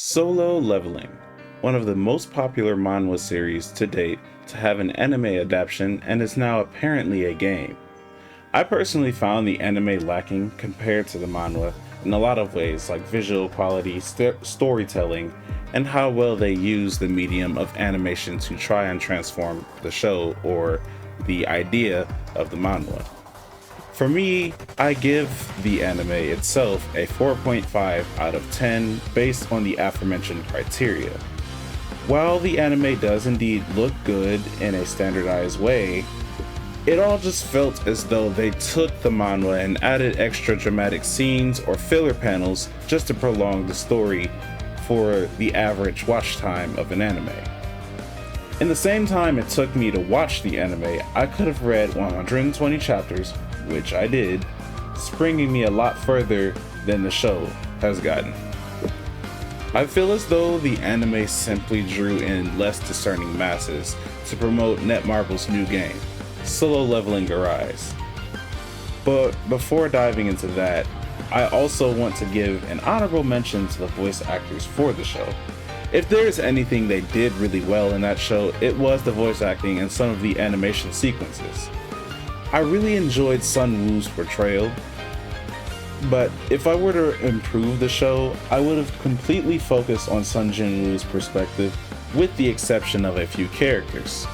Solo Leveling, one of the most popular manhwa series to date to have an anime adaptation and is now apparently a game. I personally found the anime lacking compared to the manhwa in a lot of ways, like visual quality, storytelling, and how well they use the medium of animation to try and transform the show or the idea of the manhwa. For me, I give the anime itself a 4.5 out of 10 based on the aforementioned criteria. While the anime does indeed look good in a standardized way, it all just felt as though they took the manhwa and added extra dramatic scenes or filler panels just to prolong the story for the average watch time of an anime. In the same time it took me to watch the anime, I could have read 120 chapters, which I did, springing me a lot further than the show has gotten. I feel as though the anime simply drew in less discerning masses to promote Netmarble's new game, Solo Leveling Arise. But before diving into that, I also want to give an honorable mention to the voice actors for the show. If there's anything they did really well in that show, it was the voice acting and some of the animation sequences. I really enjoyed Sun Woo's portrayal, but if I were to improve the show, I would have completely focused on Sun Jin Woo's perspective with the exception of a few characters.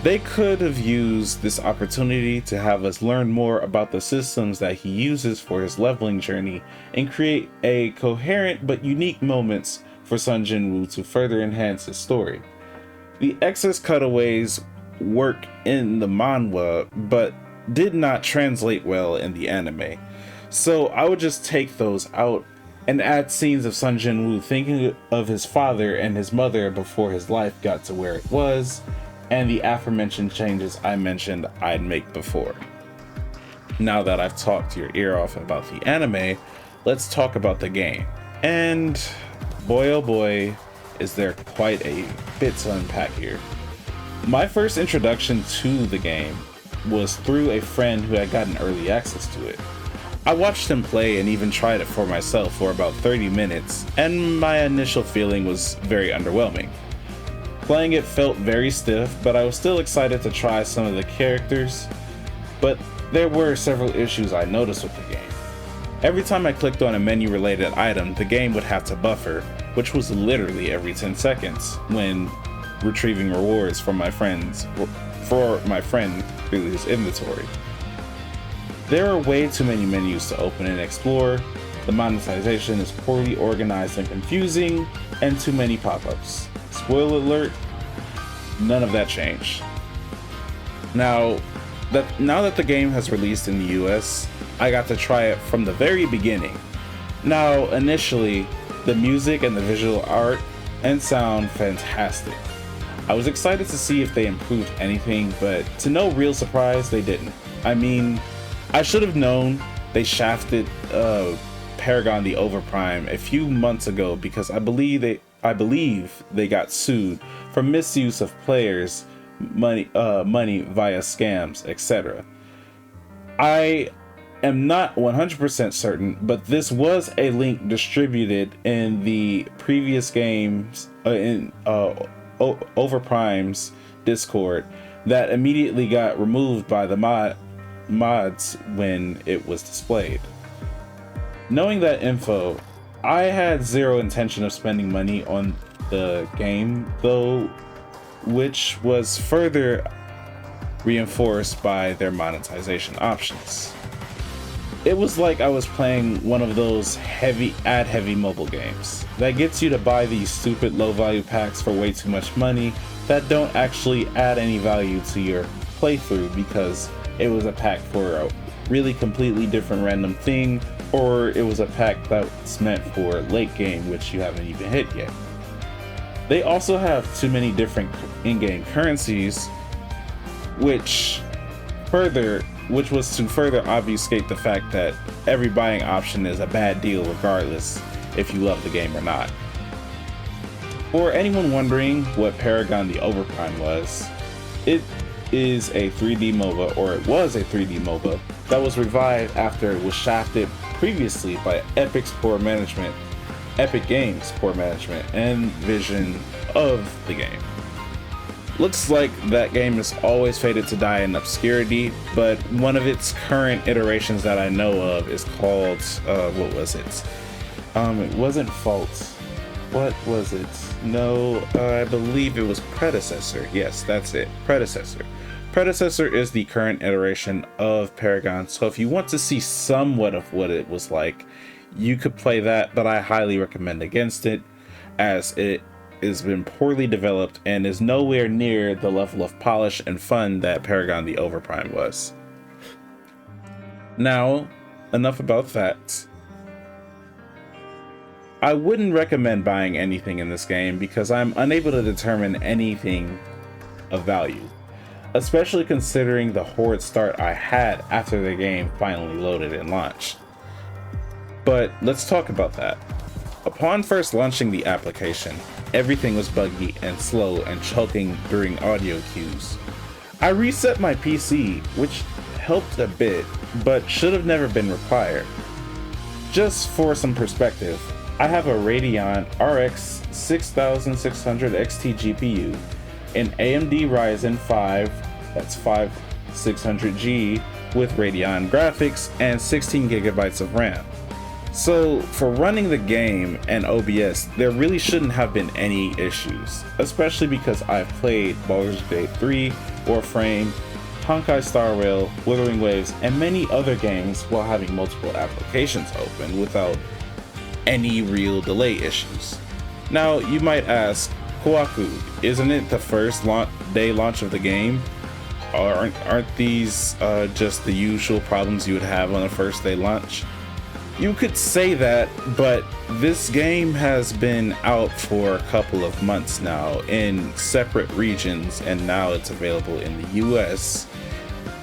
They could have used this opportunity to have us learn more about the systems that he uses for his leveling journey and create a coherent but unique moments for Sun Jin Woo to further enhance his story. The excess cutaways work in the manhwa, but did not translate well in the anime. So I would just take those out and add scenes of Sun Jin Woo thinking of his father and his mother before his life got to where it was, and the aforementioned changes I mentioned I'd make before. Now that I've talked your ear off about the anime, let's talk about the game. And boy oh boy, is there quite a bit to unpack here. My first introduction to the game was through a friend who had gotten early access to it. I watched him play and even tried it for myself for about 30 minutes, and my initial feeling was very underwhelming. Playing it felt very stiff, but I was still excited to try some of the characters, but there were several issues I noticed with the game. Every time I clicked on a menu related item, the game would have to buffer, which was literally every 10 seconds when retrieving rewards from my friend through his inventory. There are way too many menus to open and explore, the monetization is poorly organized and confusing, and too many pop-ups. Spoiler alert, none of that changed. Now that the game has released in the US, I got to try it from the very beginning. Now, initially, the music and the visual art and sound fantastic. I was excited to see if they improved anything, but to no real surprise, they didn't. I mean, I should have known they shafted Paragon the Overprime a few months ago because I believe they got sued for misuse of players' money via scams, etc. I am not 100% certain, but this was a link distributed in the previous games in Overprime's Discord that immediately got removed by the mods when it was displayed. Knowing that info, I had zero intention of spending money on the game though, which was further reinforced by their monetization options. It was like I was playing one of those heavy mobile games that gets you to buy these stupid low value packs for way too much money that don't actually add any value to your playthrough because it was a pack for a really completely different random thing, or it was a pack that's meant for late game which you haven't even hit yet. They also have too many different in-game currencies, which was to further obfuscate the fact that every buying option is a bad deal regardless if you love the game or not. For anyone wondering what Paragon the Overprime was, it is a 3D MOBA, or it was a 3D MOBA, that was revived after it was shafted previously by Epic's poor management Epic Games' poor management and vision of the game. Looks like that game is always fated to die in obscurity, but one of its current iterations that I know of is called, what was it? It wasn't Fault. What was it? No, I believe it was Predecessor. Yes, that's it. Predecessor. Predecessor is the current iteration of Paragon, so if you want to see somewhat of what it was like, you could play that, but I highly recommend against it, as it has been poorly developed and is nowhere near the level of polish and fun that Paragon the Overprime was. Now, enough about that. I wouldn't recommend buying anything in this game because I'm unable to determine anything of value, especially considering the horrid start I had after the game finally loaded and launched. But let's talk about that. Upon first launching the application, everything was buggy and slow and choking during audio cues. I reset my PC, which helped a bit, but should have never been required. Just for some perspective, I have a Radeon RX 6600 XT GPU, an AMD Ryzen 5, that's 5600G with Radeon graphics and 16 gigabytes of RAM. So for running the game and OBS, there really shouldn't have been any issues, especially because I've played Baldur's Gate 3, Warframe, Honkai Star Rail, Wuthering Waves, and many other games while having multiple applications open without any real delay issues. Now you might ask, Koaku, isn't it the first day launch of the game? Aren't these just the usual problems you would have on a first day launch? You could say that, but this game has been out for a couple of months now in separate regions, and now it's available in the US.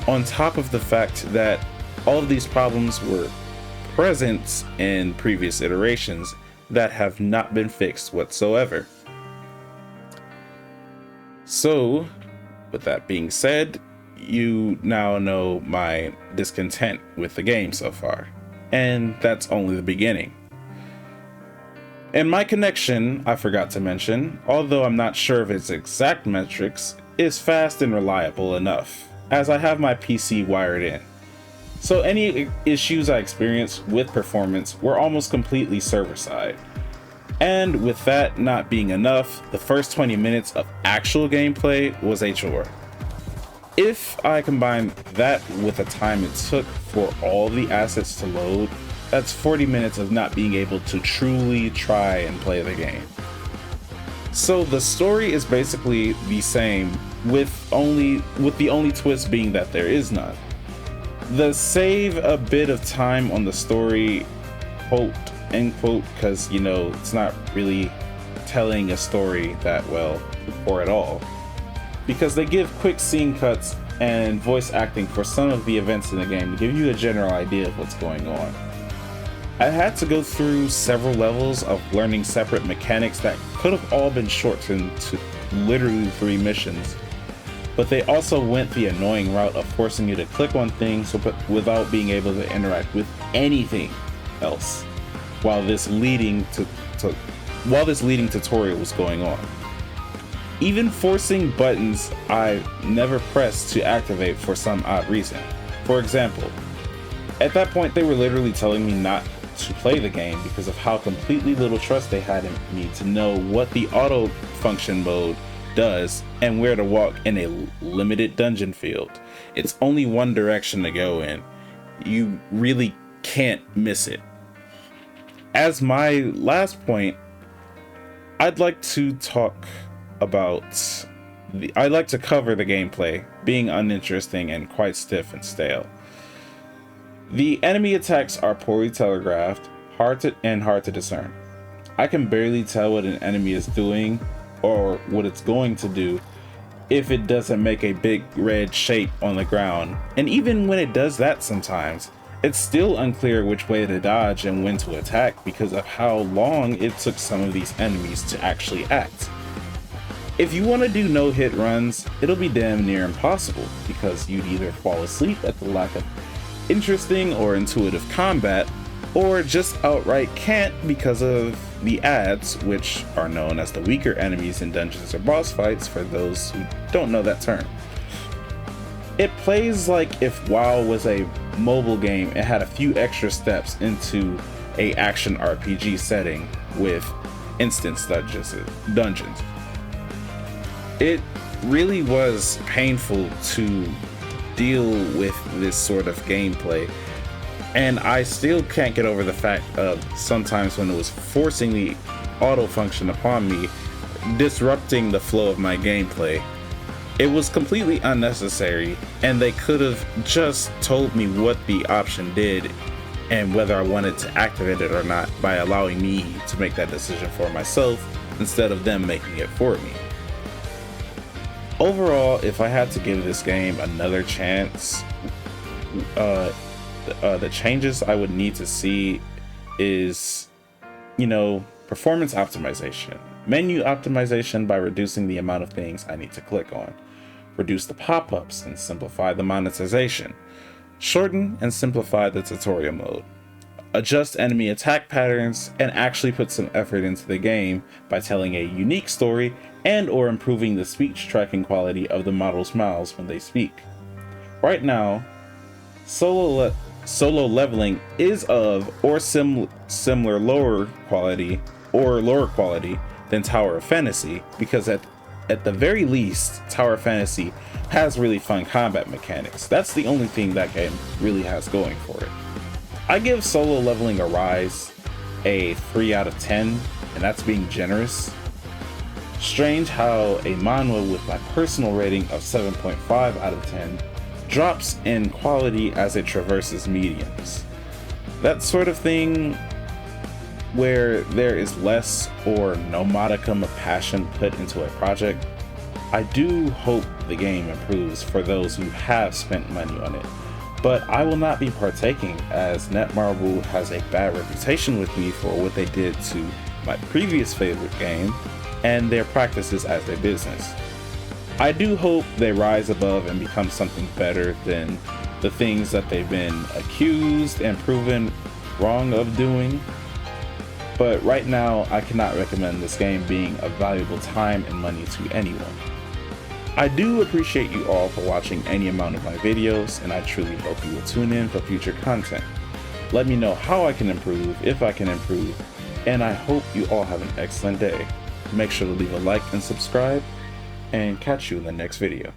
On top of the fact that all of these problems were present in previous iterations that have not been fixed whatsoever. So, with that being said, you now know my discontent with the game so far. And that's only the beginning. And my connection, I forgot to mention, although I'm not sure of its exact metrics, is fast and reliable enough, as I have my PC wired in. So any issues I experienced with performance were almost completely server-side. And with that not being enough, the first 20 minutes of actual gameplay was a chore. If I combine that with the time it took for all the assets to load, that's 40 minutes of not being able to truly try and play the game. So the story is basically the same, with the only twist being that there is none. The save a bit of time on the story, quote, end quote, because it's not really telling a story that well or at all, because they give quick scene cuts and voice acting for some of the events in the game to give you a general idea of what's going on. I had to go through several levels of learning separate mechanics that could have all been shortened to literally 3 missions, but they also went the annoying route of forcing you to click on things without being able to interact with anything else while this leading tutorial was going on. Even forcing buttons I never pressed to activate for some odd reason. For example, at that point they were literally telling me not to play the game because of how completely little trust they had in me to know what the auto function mode does and where to walk in a limited dungeon field. It's only one direction to go in. You really can't miss it. As my last point, I'd like to cover the gameplay being uninteresting and quite stiff and stale. The enemy attacks are poorly telegraphed, hard to discern. I can barely tell what an enemy is doing or what it's going to do if it doesn't make a big red shape on the ground, and even when it does that sometimes, it's still unclear which way to dodge and when to attack because of how long it took some of these enemies to actually act. If you want to do no-hit runs, it'll be damn near impossible because you'd either fall asleep at the lack of interesting or intuitive combat, or just outright can't because of the ads, which are known as the weaker enemies in dungeons or boss fights for those who don't know that term. It plays like if WoW was a mobile game and had a few extra steps into a action RPG setting with instance dungeons. It really was painful to deal with this sort of gameplay, and I still can't get over the fact of sometimes when it was forcing the auto function upon me, disrupting the flow of my gameplay. It was completely unnecessary, and they could have just told me what the option did and whether I wanted to activate it or not by allowing me to make that decision for myself instead of them making it for me. Overall, if I had to give this game another chance, the changes I would need to see is, performance optimization, menu optimization by reducing the amount of things I need to click on, reduce the pop-ups and simplify the monetization, shorten and simplify the tutorial mode, adjust enemy attack patterns, and actually put some effort into the game by telling a unique story and or improving the speech tracking quality of the models' mouths when they speak. Right now, solo leveling is of or similar lower quality than Tower of Fantasy, because at the very least, Tower of Fantasy has really fun combat mechanics. That's the only thing that game really has going for it. I give Solo Leveling Arise a 3 out of 10, and that's being generous. Strange how a manhwa with my personal rating of 7.5 out of 10 drops in quality as it traverses mediums. That sort of thing where there is less or no modicum of passion put into a project. I do hope the game improves for those who have spent money on it, but I will not be partaking as Netmarble has a bad reputation with me for what they did to my previous favorite game and their practices as a business. I do hope they rise above and become something better than the things that they've been accused and proven wrong of doing. But right now, I cannot recommend this game being of valuable time and money to anyone. I do appreciate you all for watching any amount of my videos, and I truly hope you will tune in for future content. Let me know how I can improve, if I can improve, and I hope you all have an excellent day. Make sure to leave a like and subscribe, and catch you in the next video.